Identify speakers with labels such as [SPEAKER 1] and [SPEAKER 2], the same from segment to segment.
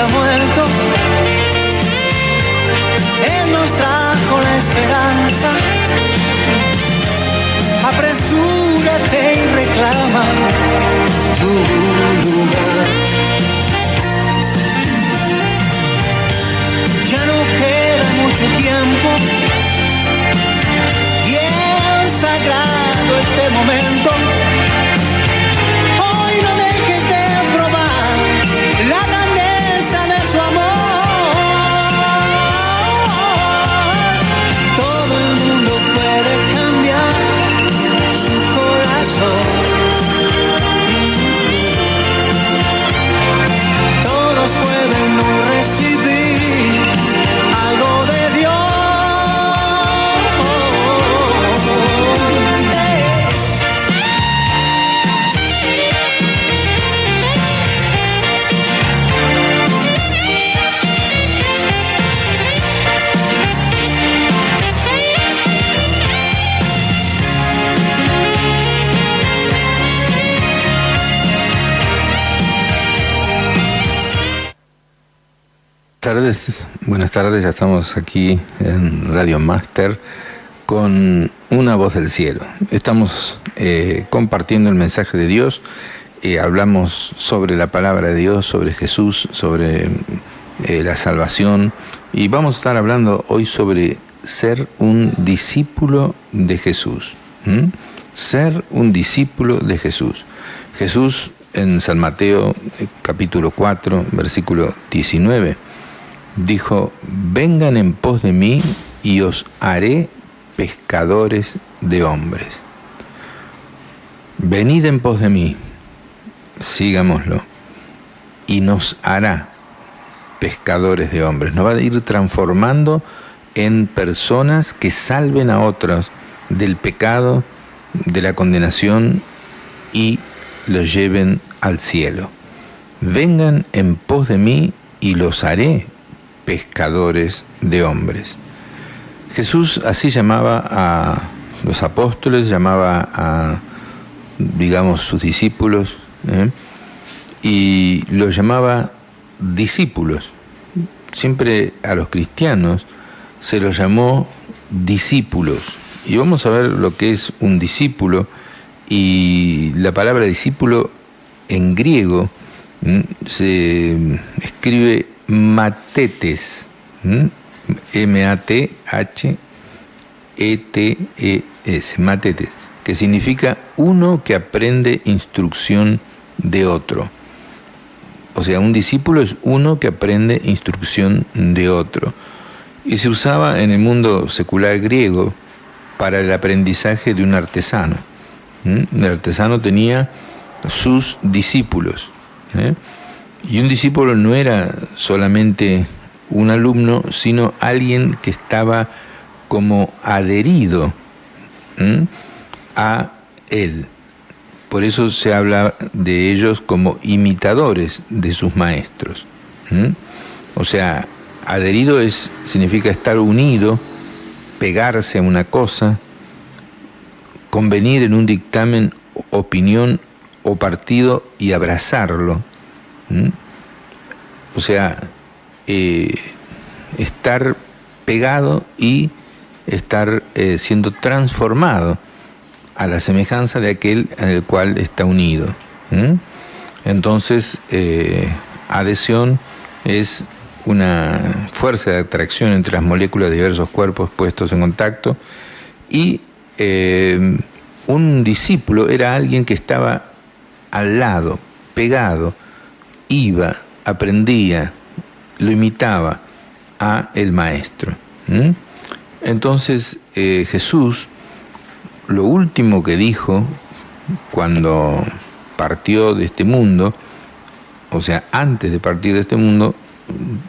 [SPEAKER 1] está muerto. Él nos trajo la esperanza. Apresúrate y reclama tu lugar. Ya no queda mucho tiempo. Bien sagrado este momento. Hoy no dejes de probar la grandeza de su amor. Todo el mundo puede cambiar su corazón. Todos pueden no recibir algo de Dios.
[SPEAKER 2] Buenas tardes, ya estamos aquí en Radio Máster con una voz del cielo. Estamos compartiendo el mensaje de Dios, hablamos sobre la palabra de Dios, sobre Jesús, sobre la salvación, y vamos a estar hablando hoy sobre ser un discípulo de Jesús. Ser un discípulo de Jesús. Jesús en San Mateo capítulo 4, versículo 19, dijo: vengan en pos de mí y os haré pescadores de hombres. Venid en pos de mí, sigámoslo, y nos hará pescadores de hombres. Nos va a ir transformando en personas que salven a otros del pecado, de la condenación, y los lleven al cielo. Vengan en pos de mí y los haré pescadores de hombres. Jesús así llamaba a los apóstoles, llamaba a, digamos, sus discípulos, y los llamaba discípulos. Siempre a los cristianos se los llamó discípulos. Y vamos a ver lo que es un discípulo, y la palabra discípulo en griego se escribe matetes, M-A-T-H-E-T-E-S, matetes, que significa uno que aprende instrucción de otro. O sea, un discípulo es uno que aprende instrucción de otro. Y se usaba en el mundo secular griego para el aprendizaje de un artesano. El artesano tenía sus discípulos, y un discípulo no era solamente un alumno, sino alguien que estaba como adherido a él. Por eso se habla de ellos como imitadores de sus maestros. O sea, adherido significa estar unido, pegarse a una cosa, convenir en un dictamen, opinión o partido y abrazarlo. O sea, estar pegado y estar siendo transformado a la semejanza de aquel en el cual está unido. Entonces, adhesión es una fuerza de atracción entre las moléculas de diversos cuerpos puestos en contacto, y un discípulo era alguien que estaba al lado, pegado, iba, aprendía, lo imitaba a el maestro. Entonces Jesús, lo último que dijo cuando partió de este mundo, o sea, antes de partir de este mundo,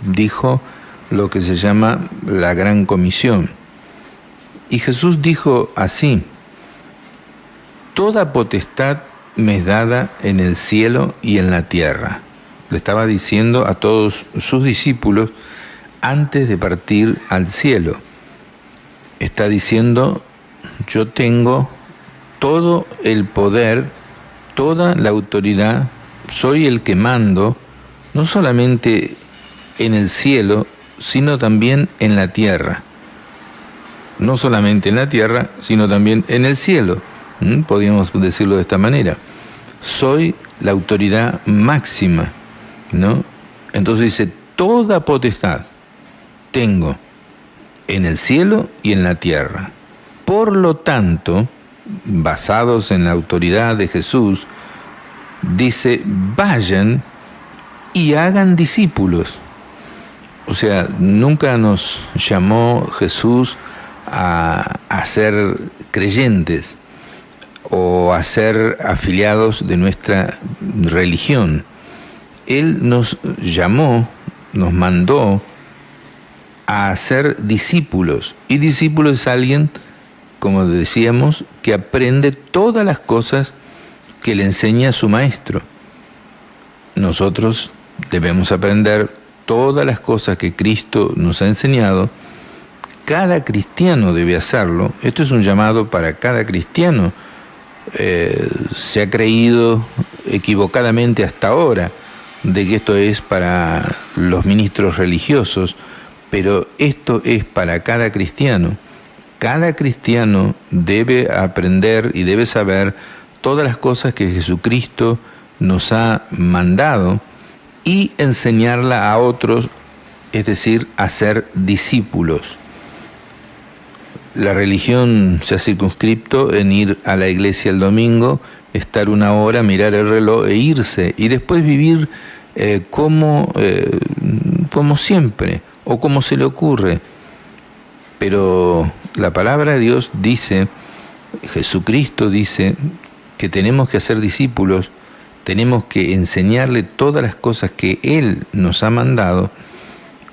[SPEAKER 2] dijo lo que se llama la Gran Comisión. Y Jesús dijo así: toda potestad me es dada en el cielo y en la tierra. Le estaba diciendo a todos sus discípulos antes de partir al cielo. Está diciendo: yo tengo todo el poder, toda la autoridad, soy el que mando, no solamente en el cielo, sino también en la tierra. No solamente en la tierra, sino también en el cielo. Podríamos decirlo de esta manera. Soy la autoridad máxima, ¿no? Entonces dice, toda potestad tengo en el cielo y en la tierra. Por lo tanto, basados en la autoridad de Jesús, dice, vayan y hagan discípulos. O sea, nunca nos llamó Jesús a ser creyentes o a ser afiliados de nuestra religión. Él nos llamó, nos mandó a ser discípulos. Y discípulo es alguien, como decíamos, que aprende todas las cosas que le enseña su maestro. Nosotros debemos aprender todas las cosas que Cristo nos ha enseñado. Cada cristiano debe hacerlo. Esto es un llamado para cada cristiano. Se ha creído equivocadamente hasta ahora de que esto es para los ministros religiosos, pero esto es para cada cristiano. Cada cristiano debe aprender y debe saber todas las cosas que Jesucristo nos ha mandado y enseñarla a otros, es decir, a ser discípulos. La religión se ha circunscrito en ir a la iglesia el domingo, estar una hora, mirar el reloj e irse, y después vivir como siempre o como se le ocurre. Pero la palabra de Dios dice, Jesucristo dice, que tenemos que hacer discípulos, tenemos que enseñarle todas las cosas que Él nos ha mandado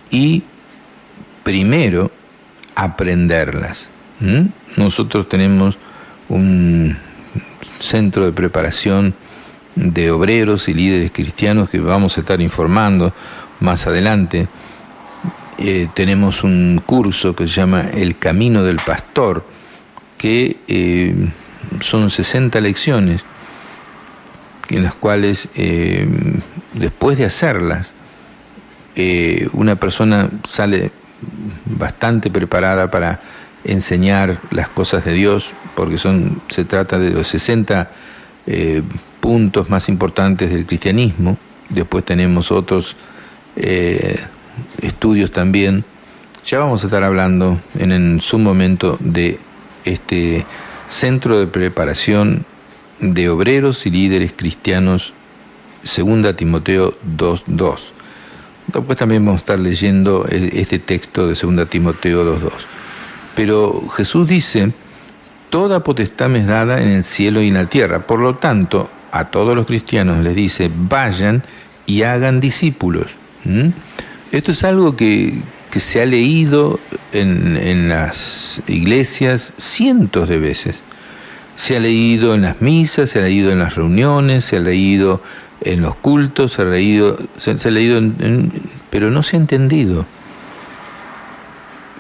[SPEAKER 2] y primero aprenderlas. Nosotros tenemos un centro de preparación de obreros y líderes cristianos que vamos a estar informando más adelante. Tenemos un curso que se llama El Camino del Pastor, que son 60 lecciones en las cuales después de hacerlas una persona sale bastante preparada para enseñar las cosas de Dios, porque se trata de los 60 puntos más importantes del cristianismo. Después tenemos otros estudios también. Ya vamos a estar hablando en su momento de este centro de preparación de obreros y líderes cristianos, 2 Timoteo 2:2. Después también vamos a estar leyendo este texto de 2 Timoteo 2:2. Pero Jesús dice, toda potestad me es dada en el cielo y en la tierra. Por lo tanto, a todos los cristianos les dice, vayan y hagan discípulos. Esto es algo que se ha leído en las iglesias cientos de veces. Se ha leído en las misas, se ha leído en las reuniones, se ha leído en los cultos, se ha leído pero no se ha entendido.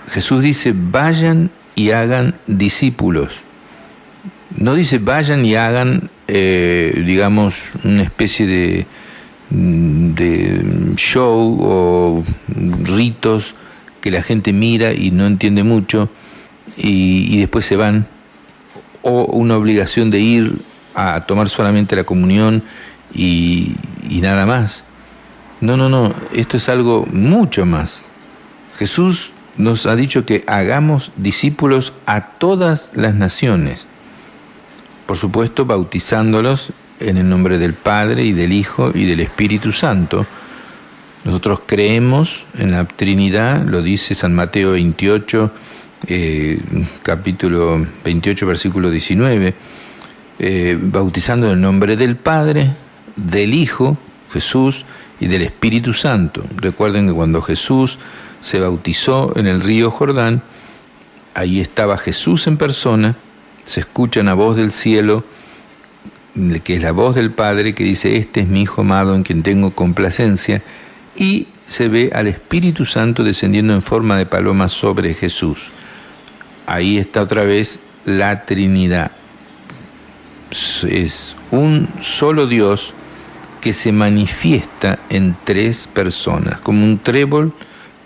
[SPEAKER 2] Jesús dice, vayan y hagan discípulos. No dice, vayan y hagan, digamos, una especie de show o ritos que la gente mira y no entiende mucho y después se van, o una obligación de ir a tomar solamente la comunión y nada más. No, esto es algo mucho más. Jesús nos ha dicho que hagamos discípulos a todas las naciones, por supuesto bautizándolos en el nombre del Padre y del Hijo y del Espíritu Santo. Nosotros creemos en la Trinidad, lo dice San Mateo 28, capítulo 28, versículo 19, bautizando en el nombre del Padre, del Hijo, Jesús, y del Espíritu Santo. Recuerden que cuando Jesús se bautizó en el río Jordán, ahí estaba Jesús en persona, se escucha una voz del cielo, que es la voz del Padre, que dice, este es mi Hijo amado en quien tengo complacencia, y se ve al Espíritu Santo descendiendo en forma de paloma sobre Jesús. Ahí está otra vez la Trinidad. Es un solo Dios que se manifiesta en 3 personas, como un trébol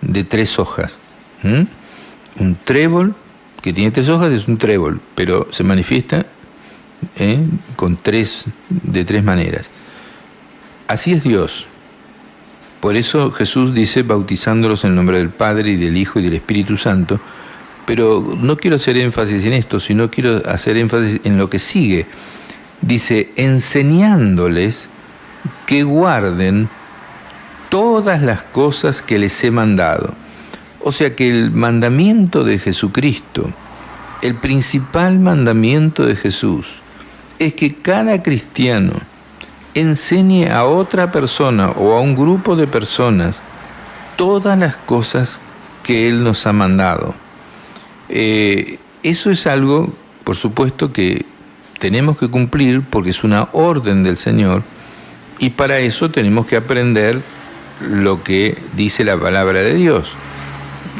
[SPEAKER 2] de 3 hojas. Un trébol que tiene 3 hojas es un trébol, pero se manifiesta de 3 maneras. Así es Dios. Por eso Jesús dice, bautizándolos en el nombre del Padre y del Hijo y del Espíritu Santo. Pero no quiero hacer énfasis en esto, sino quiero hacer énfasis en lo que sigue. Dice, enseñándoles que guarden todas las cosas que les he mandado. O sea que el mandamiento de Jesucristo, el principal mandamiento de Jesús, es que cada cristiano enseñe a otra persona o a un grupo de personas todas las cosas que Él nos ha mandado. Eso es algo, por supuesto, que tenemos que cumplir porque es una orden del Señor, y para eso tenemos que aprender lo que dice la palabra de Dios,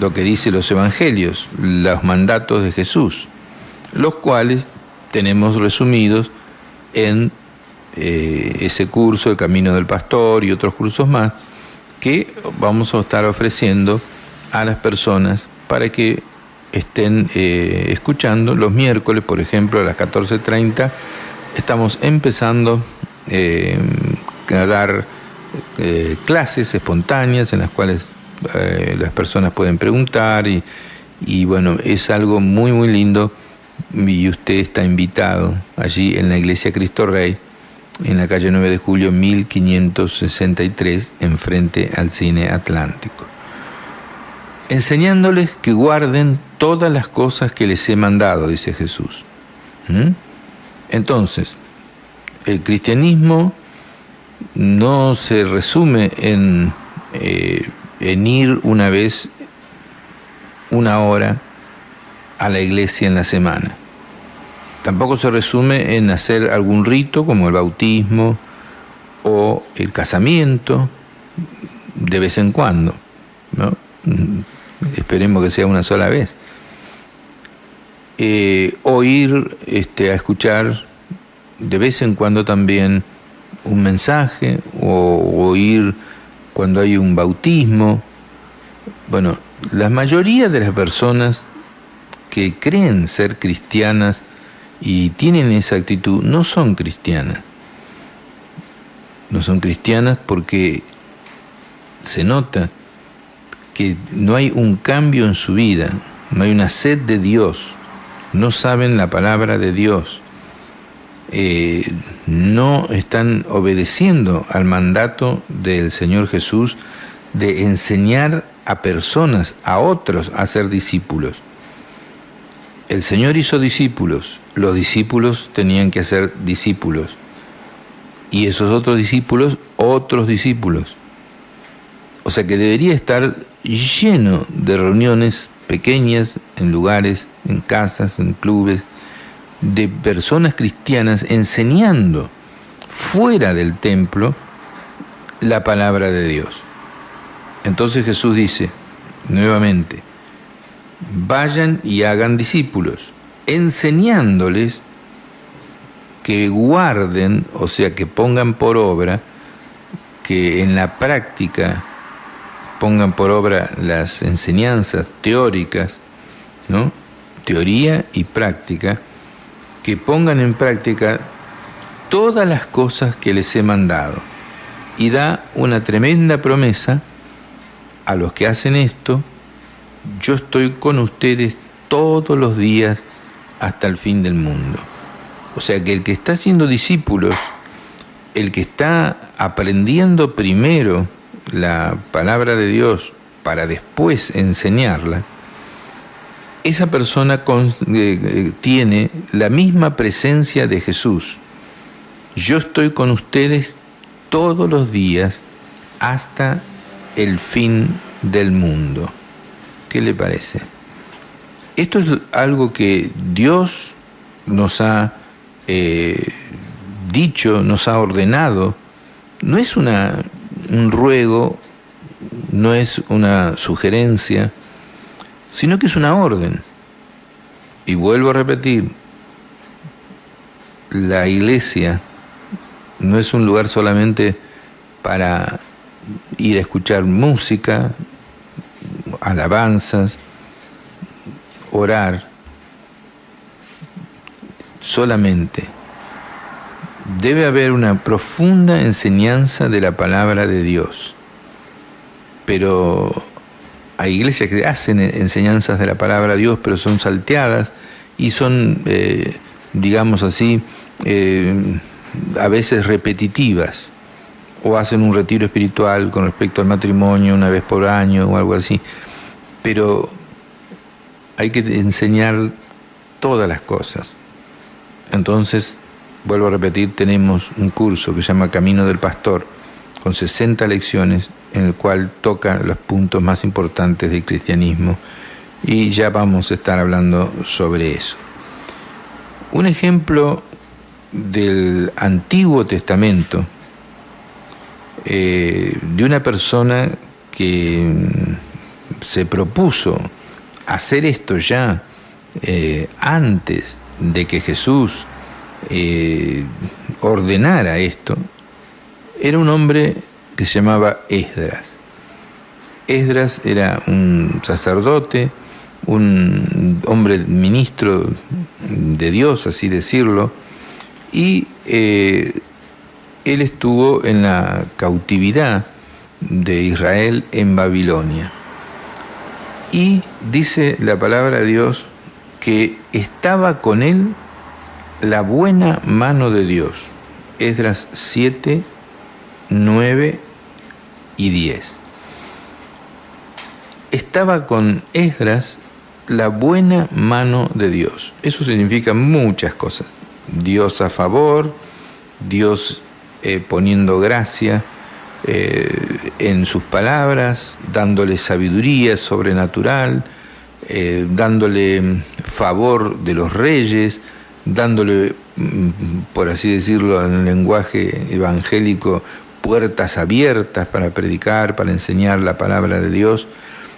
[SPEAKER 2] lo que dicen los evangelios, los mandatos de Jesús, los cuales tenemos resumidos en ese curso, El Camino del Pastor, y otros cursos más que vamos a estar ofreciendo a las personas para que estén escuchando. Los miércoles, por ejemplo, a las 14:30, estamos empezando a dar clases espontáneas en las cuales las personas pueden preguntar y bueno, es algo muy muy lindo, y usted está invitado allí en la Iglesia Cristo Rey, en la calle 9 de Julio 1563, enfrente al Cine Atlántico. Enseñándoles que guarden todas las cosas que les he mandado, dice Jesús. Entonces, el cristianismo no se resume en ir una vez, 1 hora a la iglesia en la semana. Tampoco se resume en hacer algún rito como el bautismo o el casamiento de vez en cuando, ¿no? Esperemos que sea una sola vez. O ir a escuchar de vez en cuando también un mensaje, o ir cuando hay un bautismo. Bueno, la mayoría de las personas que creen ser cristianas y tienen esa actitud no son cristianas. No son cristianas porque se nota que no hay un cambio en su vida, no hay una sed de Dios, no saben la palabra de Dios, no están obedeciendo al mandato del Señor Jesús de enseñar a personas, a otros, a ser discípulos. El Señor hizo discípulos, los discípulos tenían que hacer discípulos, y esos otros discípulos, otros discípulos. O sea que debería estar lleno de reuniones pequeñas, en lugares, en casas, en clubes, de personas cristianas enseñando fuera del templo la palabra de Dios. Entonces Jesús dice nuevamente, vayan y hagan discípulos, enseñándoles que guarden, o sea, que pongan por obra, que en la práctica pongan por obra las enseñanzas teóricas, ¿no? Teoría y práctica, que pongan en práctica todas las cosas que les he mandado. Y da una tremenda promesa a los que hacen esto: yo estoy con ustedes todos los días hasta el fin del mundo. O sea que el que está haciendo discípulos, el que está aprendiendo primero la palabra de Dios para después enseñarla, esa persona tiene la misma presencia de Jesús. Yo estoy con ustedes todos los días hasta el fin del mundo. ¿Qué le parece? Esto es algo que Dios nos ha dicho, nos ha ordenado. No es un ruego, no es una sugerencia, sino que es una orden. Y vuelvo a repetir, la iglesia no es un lugar solamente para ir a escuchar música, alabanzas, orar. Solamente debe haber una profunda enseñanza de la palabra de Dios. Pero hay iglesias que hacen enseñanzas de la palabra de Dios, pero son salteadas y son, digamos así, a veces repetitivas, o hacen un retiro espiritual con respecto al matrimonio una vez por año o algo así. Pero hay que enseñar todas las cosas. Entonces, vuelvo a repetir, tenemos un curso que se llama Camino del Pastor, con 60 lecciones, en el cual toca los puntos más importantes del cristianismo, y ya vamos a estar hablando sobre eso. Un ejemplo del Antiguo Testamento, de una persona que se propuso hacer esto ya antes de que Jesús ordenara esto, era un hombre que se llamaba Esdras. Esdras era un sacerdote, un hombre ministro de Dios, así decirlo, y él estuvo en la cautividad de Israel en Babilonia. Y dice la palabra de Dios que estaba con él la buena mano de Dios. Esdras 7, 9 y 10. Estaba con Esdras la buena mano de Dios. Eso significa muchas cosas. Dios a favor, Dios poniendo gracia en sus palabras, dándole sabiduría sobrenatural, dándole favor de los reyes, dándole, por así decirlo en el lenguaje evangélico, puertas abiertas para predicar, para enseñar la palabra de Dios.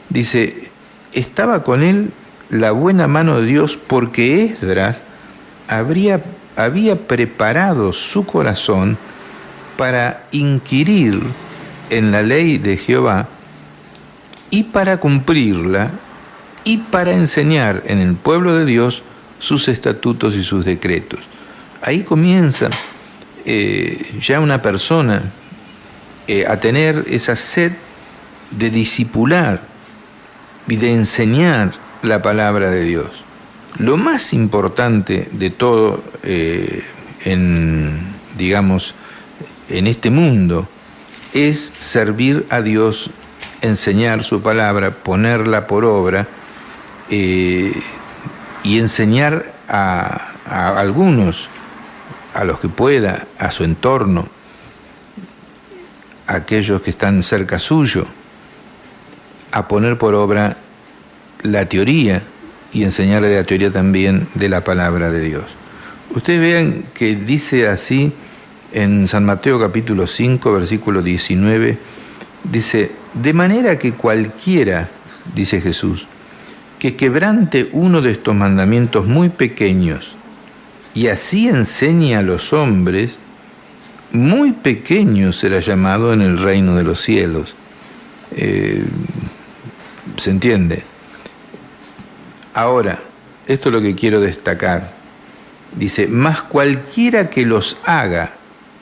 [SPEAKER 2] Dice, estaba con él la buena mano de Dios, porque Esdras había preparado su corazón para inquirir en la ley de Jehová y para cumplirla y para enseñar en el pueblo de Dios sus estatutos y sus decretos. Ahí comienza ya una persona a tener esa sed de discipular y de enseñar la palabra de Dios. Lo más importante de todo en este mundo es servir a Dios, enseñar su palabra, ponerla por obra y enseñar a algunos, a los que pueda, a su entorno, a aquellos que están cerca suyo, a poner por obra la teoría y enseñarle la teoría también de la palabra de Dios. Ustedes vean que dice así en San Mateo capítulo 5, versículo 19, dice, de manera que cualquiera, dice Jesús, que quebrante uno de estos mandamientos muy pequeños y así enseñe a los hombres, muy pequeño será llamado en el reino de los cielos. ¿Se entiende? Ahora, esto es lo que quiero destacar. Dice, mas cualquiera que los haga,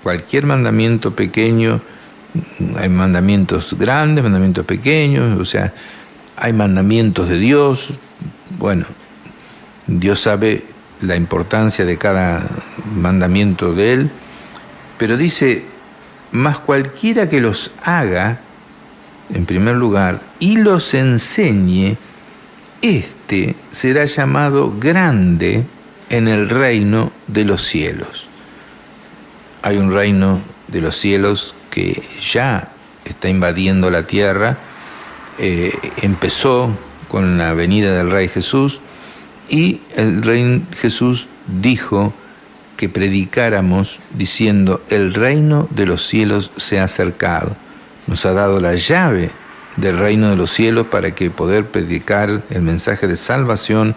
[SPEAKER 2] cualquier mandamiento pequeño, hay mandamientos grandes, mandamientos pequeños, o sea, hay mandamientos de Dios. Bueno, Dios sabe la importancia de cada mandamiento de Él, pero dice, mas cualquiera que los haga, en primer lugar, y los enseñe, este será llamado grande en el reino de los cielos. Hay un reino de los cielos que ya está invadiendo la tierra. Empezó con la venida del Rey Jesús, y el Rey Jesús dijo que predicáramos diciendo, el reino de los cielos se ha acercado. Nos ha dado la llave del reino de los cielos para que poder predicar el mensaje de salvación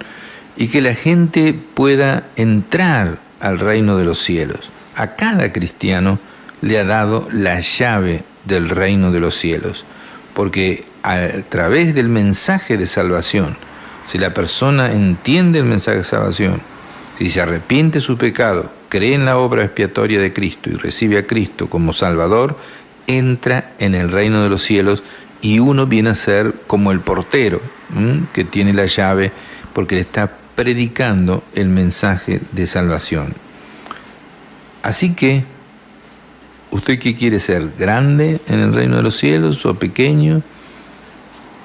[SPEAKER 2] y que la gente pueda entrar al reino de los cielos. A cada cristiano le ha dado la llave del reino de los cielos. Porque a través del mensaje de salvación, si la persona entiende el mensaje de salvación, si se arrepiente de su pecado, cree en la obra expiatoria de Cristo y recibe a Cristo como Salvador, entra en el reino de los cielos y uno viene a ser como el portero, que tiene la llave porque le está predicando el mensaje de salvación. Así que, ¿usted qué quiere ser? ¿Grande en el reino de los cielos o pequeño?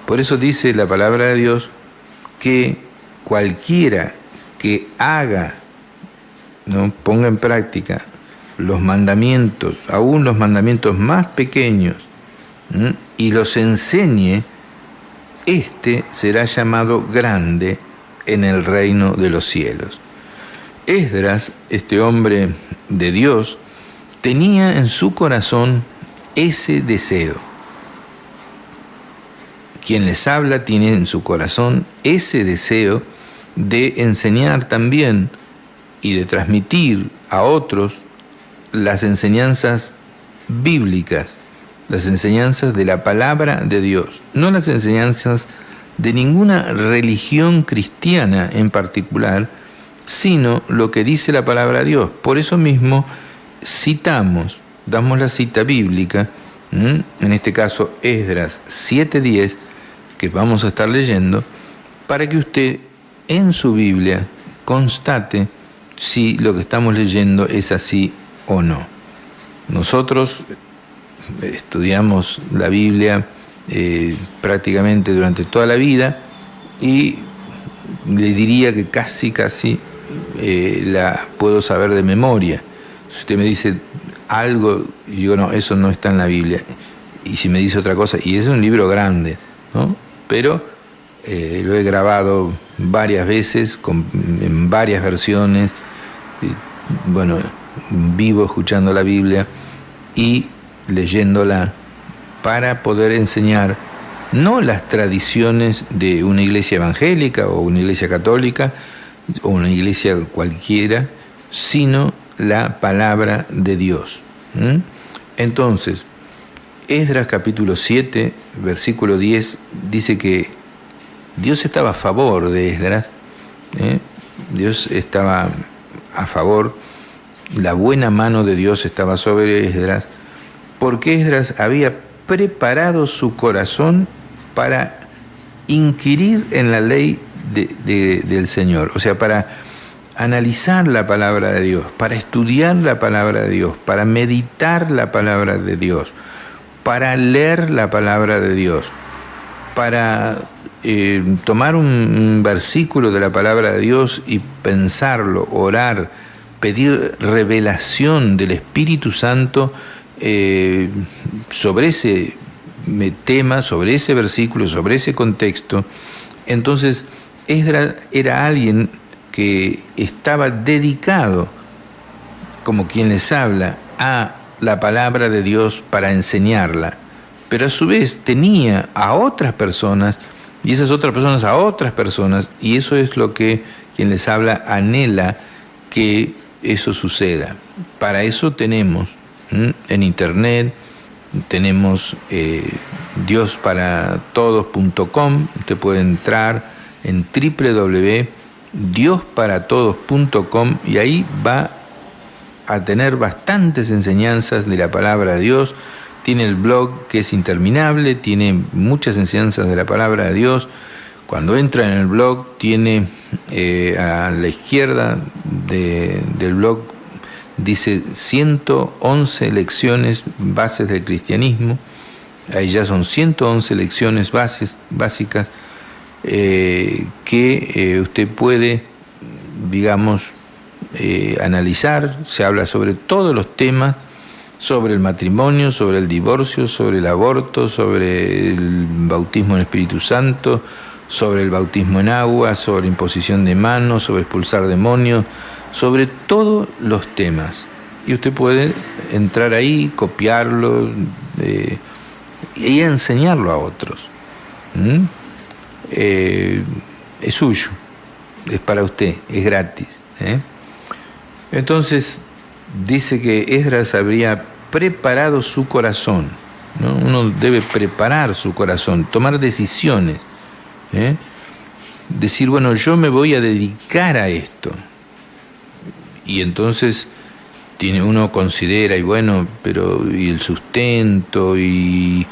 [SPEAKER 2] Por eso dice la palabra de Dios que cualquiera que haga, ¿no?, ponga en práctica los mandamientos, aún los mandamientos más pequeños, y los enseñe, este será llamado grande en el reino de los cielos. Esdras, este hombre de Dios, tenía en su corazón ese deseo. Quien les habla tiene en su corazón ese deseo de enseñar también y de transmitir a otros las enseñanzas bíblicas, las enseñanzas de la palabra de Dios, no las enseñanzas de ninguna religión cristiana en particular, sino lo que dice la palabra de Dios. Por eso mismo damos la cita bíblica, en este caso Esdras 7:10, que vamos a estar leyendo, para que usted en su Biblia constate si lo que estamos leyendo es así o no. Nosotros estudiamos la Biblia prácticamente durante toda la vida y le diría que casi la puedo saber de memoria. Si usted me dice algo, y digo, no, eso no está en la Biblia. Y si me dice otra cosa, y es un libro grande, ¿no? Pero lo he grabado varias veces, en varias versiones, bueno, vivo escuchando la Biblia y leyéndola para poder enseñar no las tradiciones de una iglesia evangélica o una iglesia católica o una iglesia cualquiera, sino la palabra de Dios. Entonces, Esdras capítulo 7, versículo 10, dice que Dios estaba a favor de Esdras, Dios estaba a favor, la buena mano de Dios estaba sobre Esdras, porque Esdras había preparado su corazón para inquirir en la ley del Señor, o sea, para analizar la palabra de Dios, para estudiar la palabra de Dios, para meditar la palabra de Dios, para leer la palabra de Dios, para tomar un versículo de la palabra de Dios y pensarlo, orar, pedir revelación del Espíritu Santo sobre ese tema, sobre ese versículo, sobre ese contexto. Entonces, Esdras era alguien que estaba dedicado, como quien les habla, a la palabra de Dios para enseñarla, pero a su vez tenía a otras personas, y esas otras personas a otras personas, y eso es lo que quien les habla anhela que eso suceda. Para eso tenemos en internet, tenemos diosparatodos.com, usted puede entrar en www.diosparatodos.com y ahí va a tener bastantes enseñanzas de la palabra de Dios. Tiene el blog que es interminable, tiene muchas enseñanzas de la palabra de Dios. Cuando entra en el blog, tiene a la izquierda del blog, dice 111 lecciones bases del cristianismo. Ahí ya son 111 lecciones básicas que usted puede, digamos, analizar. Se habla sobre todos los temas, sobre el matrimonio, sobre el divorcio, sobre el aborto, sobre el bautismo en el Espíritu Santo, sobre el bautismo en agua, sobre imposición de manos, sobre expulsar demonios, sobre todos los temas. Y usted puede entrar ahí, copiarlo y enseñarlo a otros. Es suyo, es para usted, es gratis. Entonces, dice que Esdras habría preparado su corazón ¿no? Uno debe preparar su corazón, tomar decisiones, ¿eh? Decir, bueno, yo me voy a dedicar a esto. Y entonces uno considera, y bueno, pero y el sustento, y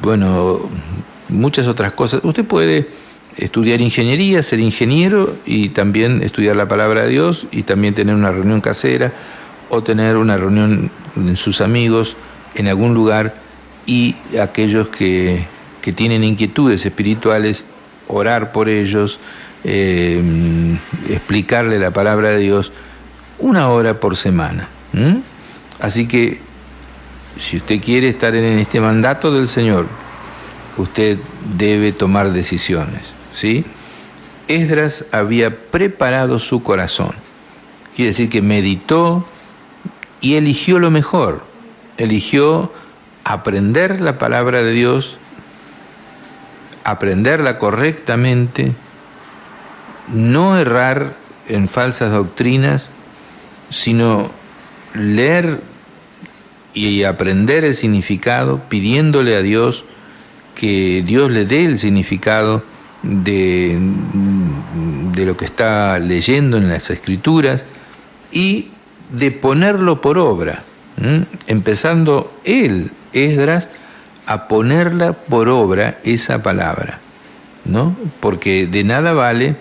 [SPEAKER 2] bueno, muchas otras cosas. Usted puede estudiar ingeniería, ser ingeniero y también estudiar la palabra de Dios y también tener una reunión casera o tener una reunión en sus amigos en algún lugar, y aquellos que tienen inquietudes espirituales, orar por ellos, explicarle la palabra de Dios 1 hora por semana. Así que si usted quiere estar en este mandato del Señor, usted debe tomar decisiones, ¿sí? Esdras había preparado su corazón. Quiere decir que meditó y eligió lo mejor. Eligió aprender la palabra de Dios, aprenderla correctamente, no errar en falsas doctrinas, sino leer y aprender el significado, pidiéndole a Dios que Dios le dé el significado de lo que está leyendo en las Escrituras, y de ponerlo por obra, empezando él, Esdras, a ponerla por obra esa palabra, ¿no? Porque de nada vale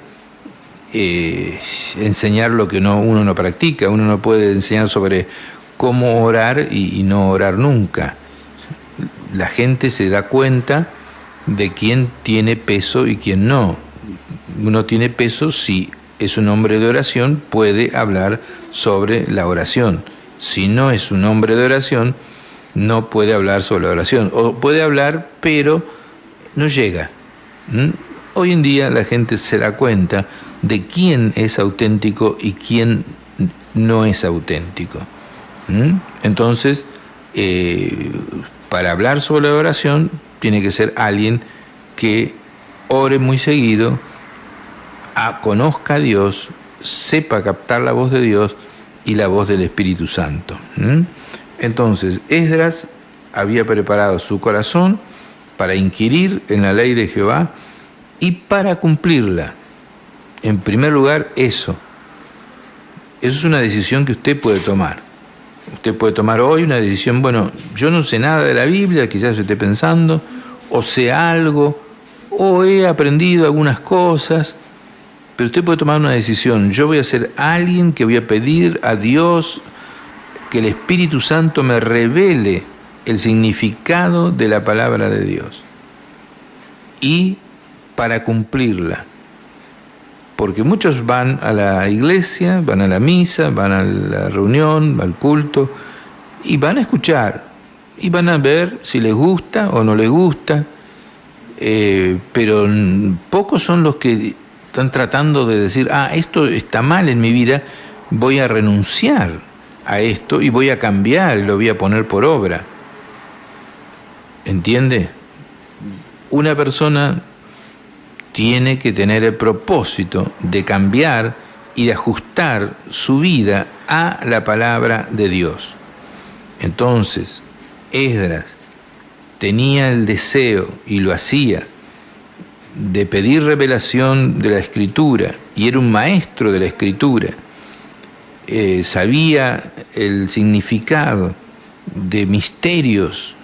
[SPEAKER 2] enseñar lo que uno no practica. Uno no puede enseñar sobre cómo orar y no orar nunca. La gente se da cuenta de quién tiene peso y quién no. Uno tiene peso si es un hombre de oración, puede hablar sobre la oración. Si no es un hombre de oración, no puede hablar sobre la oración. O puede hablar, pero no llega. Hoy en día la gente se da cuenta de quién es auténtico y quién no es auténtico. Entonces, para hablar sobre la oración, tiene que ser alguien que ore muy seguido, conozca a Dios, sepa captar la voz de Dios y la voz del Espíritu Santo. Entonces, Esdras había preparado su corazón para inquirir en la ley de Jehová y para cumplirla. En primer lugar, eso es una decisión que usted puede tomar. Usted puede tomar hoy una decisión, bueno, yo no sé nada de la Biblia, quizás esté pensando, o sé algo, o he aprendido algunas cosas, pero usted puede tomar una decisión. Yo voy a ser alguien que voy a pedir a Dios que el Espíritu Santo me revele el significado de la palabra de Dios, y para cumplirla. Porque muchos van a la iglesia, van a la misa, van a la reunión, al culto, y van a escuchar, y van a ver si les gusta o no les gusta, pero pocos son los que están tratando de decir, esto está mal en mi vida, voy a renunciar a esto y voy a cambiar y lo voy a poner por obra. ¿Entiende? Una persona tiene que tener el propósito de cambiar y de ajustar su vida a la palabra de Dios. Entonces, Esdras tenía el deseo, y lo hacía, de pedir revelación de la Escritura, y era un maestro de la Escritura. Sabía el significado de misterios,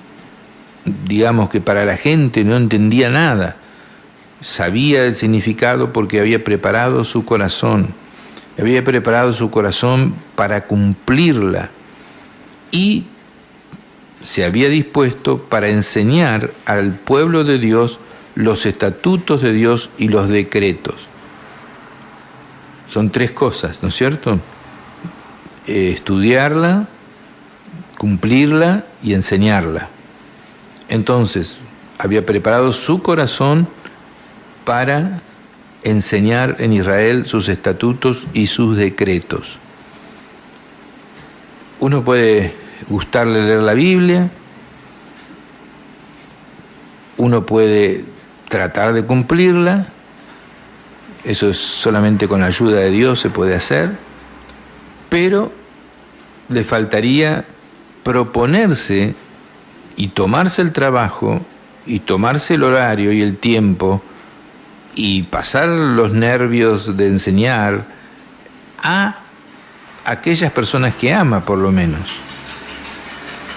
[SPEAKER 2] digamos, que para la gente no entendía nada. Sabía el significado porque había preparado su corazón. Había preparado su corazón para cumplirla. Y se había dispuesto para enseñar al pueblo de Dios los estatutos de Dios y los decretos. Son 3 cosas, ¿no es cierto? Estudiarla, cumplirla y enseñarla. Entonces, había preparado su corazón para enseñar en Israel sus estatutos y sus decretos. Uno puede gustarle leer la Biblia, uno puede tratar de cumplirla, eso es solamente con la ayuda de Dios se puede hacer, pero le faltaría proponerse y tomarse el trabajo, y tomarse el horario y el tiempo, y pasar los nervios de enseñar a aquellas personas que ama, por lo menos,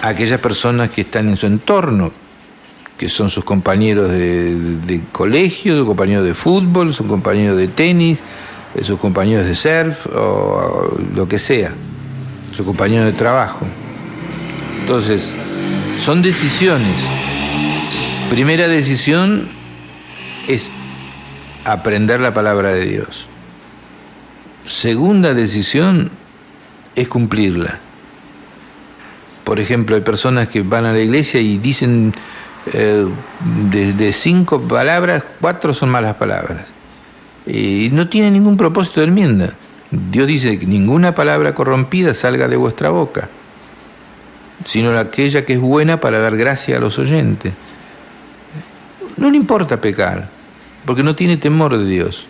[SPEAKER 2] a aquellas personas que están en su entorno, que son sus compañeros de colegio, sus compañeros de fútbol, sus compañeros de tenis, sus compañeros de surf, o lo que sea, sus compañeros de trabajo. Entonces, son decisiones. Primera decisión es aprender la palabra de Dios. Segunda decisión es cumplirla. Por ejemplo, hay personas que van a la iglesia y dicen de 5 palabras, 4 son malas palabras. Y no tiene ningún propósito de enmienda. Dios dice que ninguna palabra corrompida salga de vuestra boca, sino aquella que es buena para dar gracia a los oyentes. No le importa pecar, porque no tiene temor de Dios.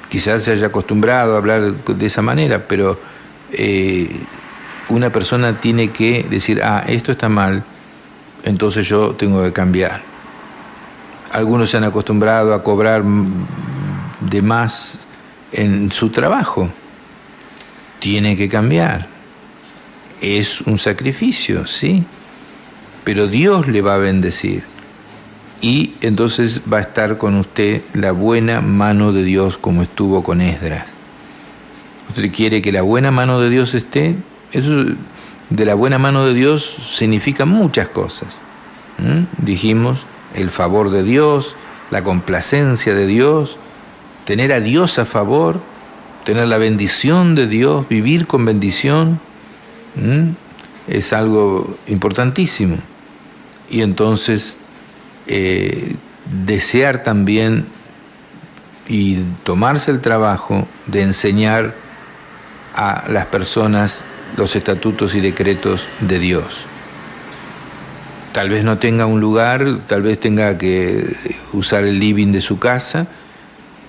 [SPEAKER 2] Quizás se haya acostumbrado a hablar de esa manera, pero una persona tiene que decir, esto está mal, entonces yo tengo que cambiar. Algunos se han acostumbrado a cobrar de más en su trabajo. Tiene que cambiar. Es un sacrificio, sí, pero Dios le va a bendecir. Y entonces va a estar con usted la buena mano de Dios, como estuvo con Esdras. Usted quiere que la buena mano de Dios esté. Eso de la buena mano de Dios significa muchas cosas. Dijimos, el favor de Dios, la complacencia de Dios, tener a Dios a favor, tener la bendición de Dios, vivir con bendición, es algo importantísimo. Y entonces desear también y tomarse el trabajo de enseñar a las personas los estatutos y decretos de Dios. Tal vez no tenga un lugar, tal vez tenga que usar el living de su casa,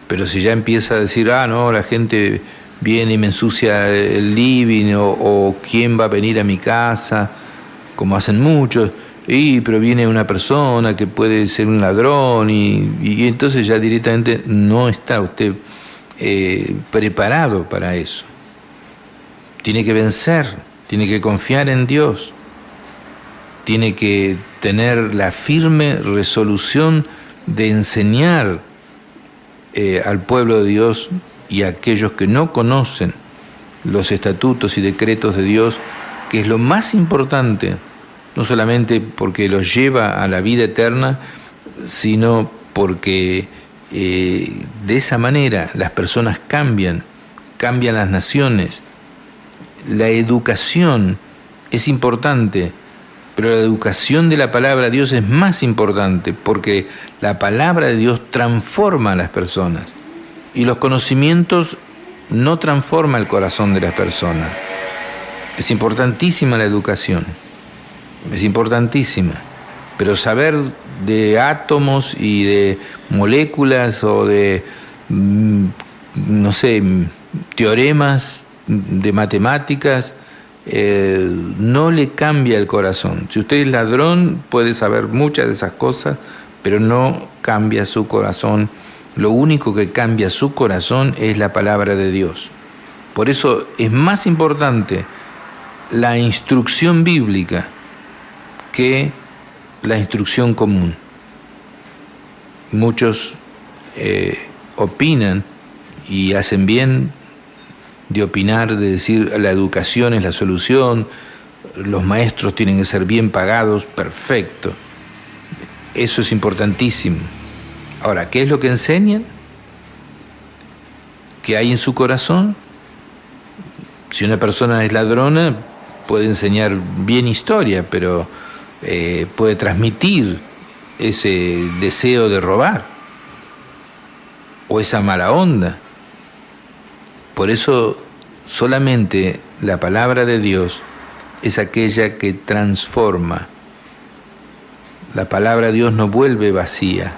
[SPEAKER 2] pero si ya empieza a decir, no, la gente viene y me ensucia el living, o quién va a venir a mi casa, como hacen muchos, pero viene una persona que puede ser un ladrón, y entonces ya directamente no está usted preparado para eso. Tiene que vencer, tiene que confiar en Dios, tiene que tener la firme resolución de enseñar al pueblo de Dios y a aquellos que no conocen los estatutos y decretos de Dios, que es lo más importante, no solamente porque los lleva a la vida eterna, sino porque de esa manera las personas cambian las naciones. La educación es importante, pero la educación de la palabra de Dios es más importante, porque la palabra de Dios transforma a las personas, y los conocimientos no transforman el corazón de las personas. Es importantísima la educación, es importantísima, pero saber de átomos y de moléculas o de, teoremas de matemáticas, no le cambia el corazón. Si usted es ladrón, puede saber muchas de esas cosas, pero no cambia su corazón. Lo único que cambia su corazón es la palabra de Dios. Por eso es más importante la instrucción bíblica que la instrucción común. Muchos opinan, y hacen bien de opinar, de decir la educación es la solución, los maestros tienen que ser bien pagados. Perfecto, eso es importantísimo. Ahora, ¿qué es lo que enseñan? ¿Qué hay en su corazón? Si una persona es ladrona, puede enseñar bien historia, pero puede transmitir ese deseo de robar o esa mala onda. Por eso solamente la palabra de Dios es aquella que transforma. La palabra de Dios no vuelve vacía.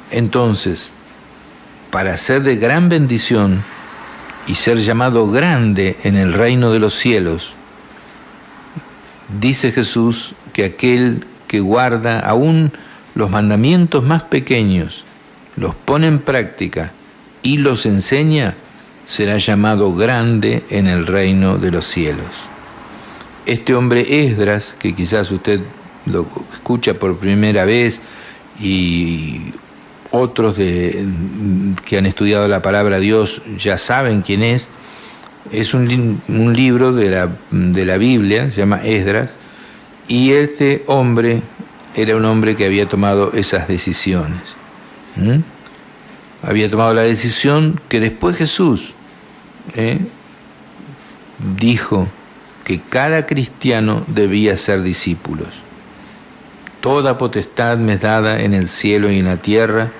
[SPEAKER 2] Entonces, para ser de gran bendición y ser llamado grande en el reino de los cielos, Dice Jesús que aquel que guarda aún los mandamientos más pequeños, los pone en práctica y los enseña, será llamado grande en el reino de los cielos. Este hombre Esdras, que quizás usted lo escucha por primera vez y otros que han estudiado la palabra de Dios ya saben quién es un libro de la Biblia, se llama Esdras, y este hombre era un hombre que había tomado esas decisiones. Había tomado la decisión que después Jesús dijo que cada cristiano debía ser discípulos. Toda potestad me es dada en el cielo y en la tierra,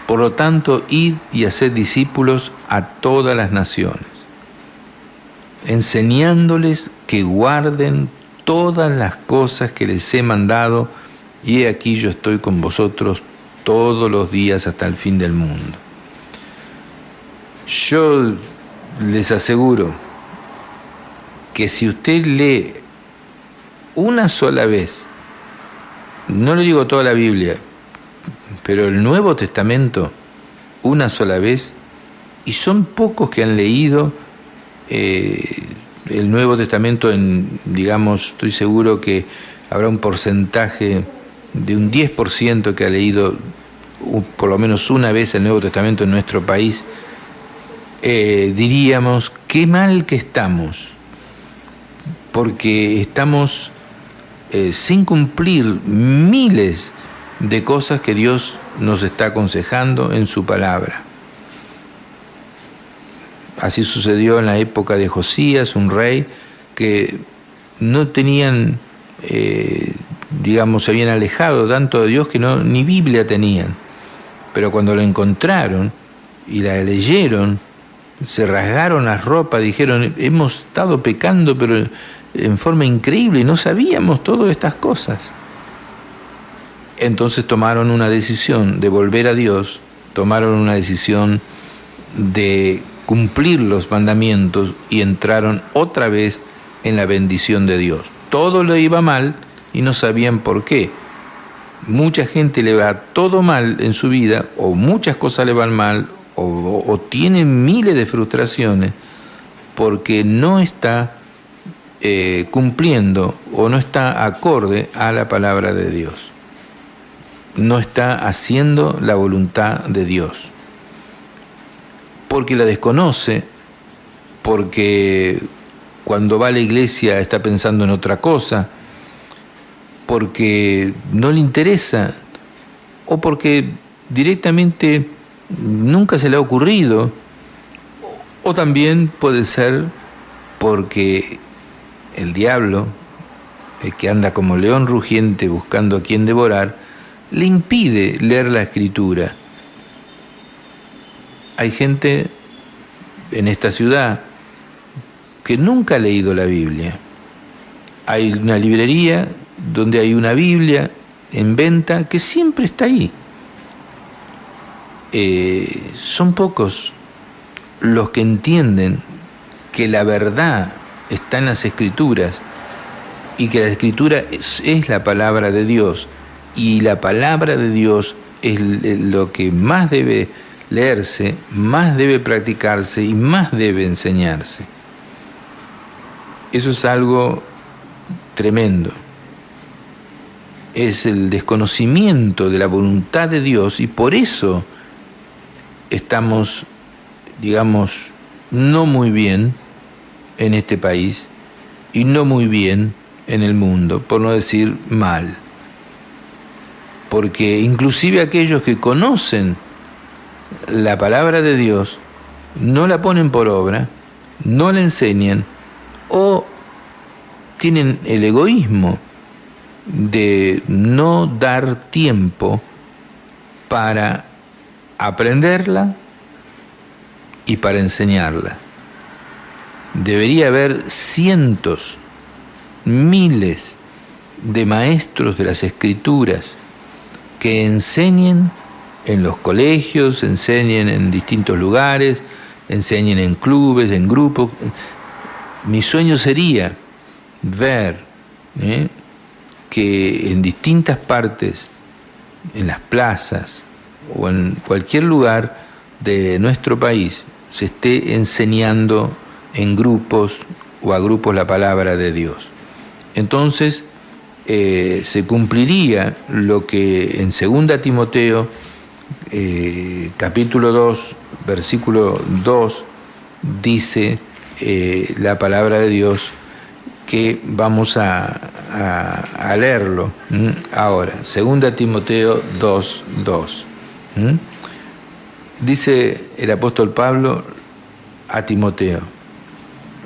[SPEAKER 2] por lo tanto, id y haced discípulos a todas las naciones, enseñándoles que guarden todas las cosas que les he mandado, y he aquí yo estoy con vosotros todos los días hasta el fin del mundo. Yo les aseguro que si usted lee una sola vez, no le digo toda la Biblia, pero el Nuevo Testamento, una sola vez, y son pocos que han leído el Nuevo Testamento digamos, estoy seguro que habrá un porcentaje de un 10% que ha leído por lo menos una vez el Nuevo Testamento en nuestro país. Diríamos, qué mal que estamos, porque estamos sin cumplir miles de cosas que Dios nos está aconsejando en su palabra. Así sucedió en la época de Josías, un rey que no tenían, se habían alejado tanto de Dios que ni Biblia tenían. Pero cuando lo encontraron y la leyeron, se rasgaron las ropas, dijeron, hemos estado pecando, pero en forma increíble, y no sabíamos todas estas cosas. Entonces tomaron una decisión de volver a Dios, tomaron una decisión de cumplir los mandamientos y entraron otra vez en la bendición de Dios. Todo le iba mal y no sabían por qué. Mucha gente le va todo mal en su vida, o muchas cosas le van mal, o tiene miles de frustraciones porque no está cumpliendo o no está acorde a la palabra de Dios. No está haciendo la voluntad de Dios. Porque la desconoce, porque cuando va a la iglesia está pensando en otra cosa, porque no le interesa, o porque directamente nunca se le ha ocurrido, o también puede ser porque el diablo, el que anda como león rugiente buscando a quien devorar, le impide leer la Escritura. Hay gente en esta ciudad que nunca ha leído la Biblia. Hay una librería donde hay una Biblia en venta que siempre está ahí. Son pocos los que entienden que la verdad está en las Escrituras y que la Escritura es la palabra de Dios, y la palabra de Dios es lo que más debe leerse, más debe practicarse y más debe enseñarse. Eso es algo tremendo. Es el desconocimiento de la voluntad de Dios, y por eso estamos, no muy bien en este país y no muy bien en el mundo, por no decir mal. Porque inclusive aquellos que conocen la palabra de Dios no la ponen por obra, no la enseñan, o tienen el egoísmo de no dar tiempo para aprenderla y para enseñarla. Debería haber cientos, miles de maestros de las Escrituras que enseñen en los colegios, enseñen en distintos lugares, enseñen en clubes, en grupos. Mi sueño sería ver que en distintas partes, en las plazas o en cualquier lugar de nuestro país, se esté enseñando en grupos o a grupos la palabra de Dios. Entonces se cumpliría lo que en 2 Timoteo capítulo 2 versículo 2 dice la palabra de Dios, que vamos a leerlo ahora. 2 Timoteo 2:2. Dice el apóstol Pablo a Timoteo: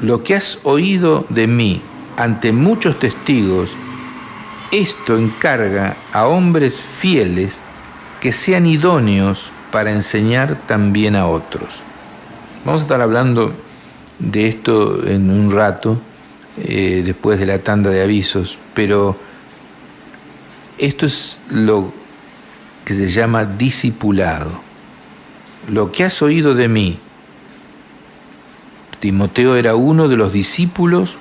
[SPEAKER 2] lo que has oído de mí ante muchos testigos, esto encarga a hombres fieles que sean idóneos para enseñar también a otros. Vamos a estar hablando de esto en un rato, después de la tanda de avisos, pero esto es lo que se llama discipulado. Lo que has oído de mí. Timoteo era uno de los discípulos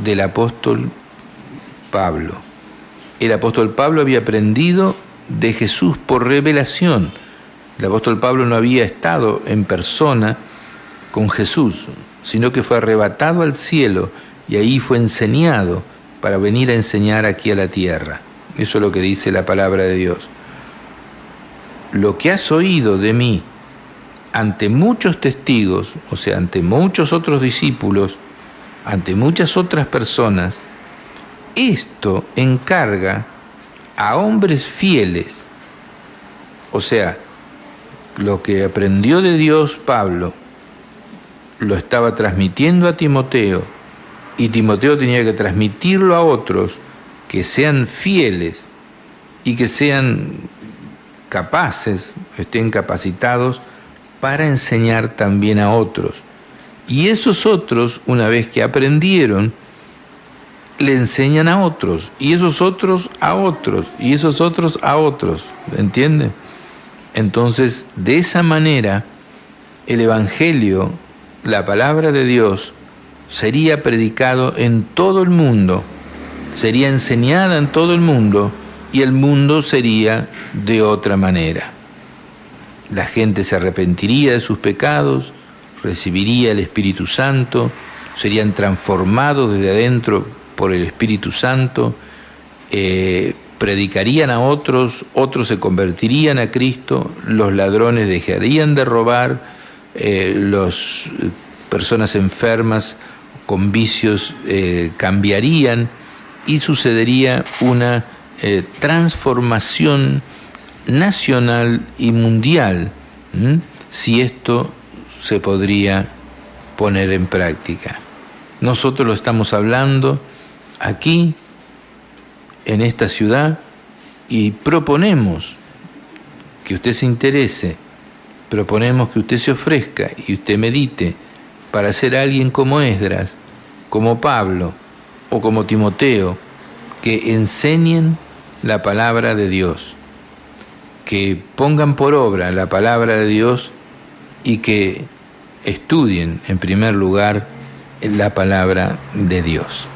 [SPEAKER 2] del apóstol Pablo. El apóstol Pablo había aprendido de Jesús por revelación. El apóstol Pablo no había estado en persona con Jesús, sino que fue arrebatado al cielo y ahí fue enseñado para venir a enseñar aquí a la tierra. Eso es lo que dice la palabra de Dios. Lo que has oído de mí ante muchos testigos, o sea, ante muchos otros discípulos, ante muchas otras personas, esto encarga a hombres fieles. O sea, lo que aprendió de Dios Pablo lo estaba transmitiendo a Timoteo, y Timoteo tenía que transmitirlo a otros que sean fieles y que sean capaces, estén capacitados para enseñar también a otros. Y esos otros, una vez que aprendieron, le enseñan a otros, y esos otros a otros, y esos otros a otros, ¿entienden? Entonces, de esa manera, el Evangelio, la palabra de Dios, sería predicado en todo el mundo, sería enseñada en todo el mundo, y el mundo sería de otra manera. La gente se arrepentiría de sus pecados, recibiría el Espíritu Santo, serían transformados desde adentro por el Espíritu Santo, predicarían a otros, otros se convertirían a Cristo, los ladrones dejarían de robar, las personas enfermas con vicios cambiarían, y sucedería una transformación nacional y mundial, si esto se podría poner en práctica. Nosotros lo estamos hablando aquí, en esta ciudad, y proponemos que usted se interese, proponemos que usted se ofrezca y usted medite para ser alguien como Esdras, como Pablo o como Timoteo, que enseñen la palabra de Dios, que pongan por obra la palabra de Dios y que estudien en primer lugar la palabra de Dios.